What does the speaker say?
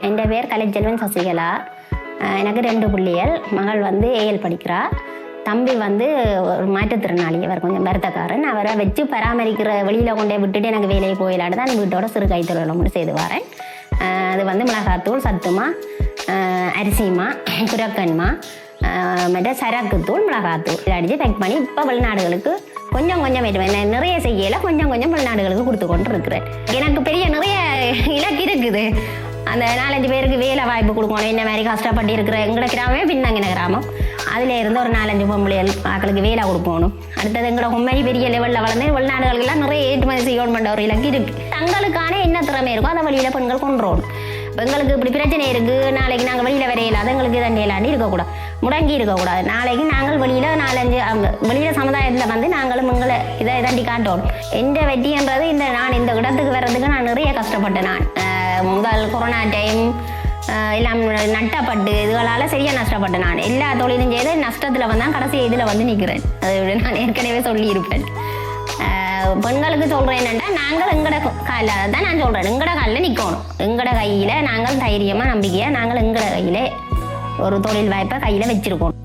என் பேர் கலைச்செல்வன் சசிகலா. எனக்கு 2 பிள்ளைகள். மகள் வந்து ஏஎல் படிக்கிறா. தம்பி வந்து ஒரு மாற்றுத்திறனாளி. அவர் கொஞ்சம் வருத்தக்காரன். அவரை வச்சு பராமரிக்கிற வெளியில் கொண்டே விட்டுட்டு எனக்கு வேலையை போயிலாடு தான் வீட்டோட சிறு கைத்தொழில் மட்டும் செய்து வரேன். அது வந்து மிளகாத்தூள், சத்துமா, அரிசிமா, குரக்கன்மா, மற்ற சரக்குத்தூள், மிளகாத்தூள் இதை அடித்து பேக் பண்ணி இப்போ வெளிநாடுகளுக்கு கொஞ்சம் கொஞ்சம் நிறைய செய்யலை, கொஞ்சம் கொஞ்சம் வெளிநாடுகளுக்கு கொடுத்து கொண்டு இருக்கிறேன். எனக்கு பெரிய நிறைய இலக்கு இருக்குது. அந்த 4-5 பேருக்கு வேலை வாய்ப்பு கொடுக்கணும். என்ன மாதிரி கஷ்டப்பட்டு இருக்கிற எங்களோட கிராமமே பின்னங்கின கிராமம். அதில் இருந்து ஒரு 4-5 பொம்பளைகள் மக்களுக்கு வேலை கொடுக்கணும். அடுத்தது எங்களோட உண்மை பெரிய லெவலில் வளர்ந்து வெளிநாடுகளுக்கெல்லாம் நிறைய ஏற்றுமதி செய்யணும் பண்ணுற ஒரு இலக்கு இருக்குது. தங்களுக்கான என்ன திறமை இருக்கோ அதை வழியில் பெண்கள் கொண்டு வரணும். எங்களுக்கு இப்படி பிரச்சனை இருக்குது, நாளைக்கு நாங்கள் வெளியில் வரையில்லாத எங்களுக்கு தண்டையிலாண்டி இருக்கக்கூடாது, முடங்கி இருக்கக்கூடாது. நாளைக்கு நாங்கள் வெளியில் 4-5 வெளியில் சமுதாயத்தில் வந்து நாங்களும் எங்களை இதை தாண்டி காட்டணும். எந்த வெற்றின்றது நான் இந்த இடத்துக்கு வர்றதுக்கு நான் நிறைய கஷ்டப்பட்டேன். நான் முதல் கொரோனா டைம் எல்லாம் நட்டப்பட்டு இதுகளால் சரியாக நஷ்டப்பட்டேன். நான் எல்லா தொழிலும் செய்து நஷ்டத்தில் வந்தால் கடைசி இதில் வந்து நிற்கிறேன். அது நான் ஏற்கனவே சொல்லியிருப்பேன். பெண்களுக்கு சொல்கிறேன் என்னென்னா, நாங்கள் எங்களோட காலில் தான் நான் சொல்கிறேன், எங்களோட காலில் நிற்கணும். எங்களோட கையில் நாங்கள் தைரியமாக நம்பிக்கையாக நாங்கள் எங்களோட கையில் ஒரு தொழில் வாய்ப்பை கையில் வச்சுருக்கோம்.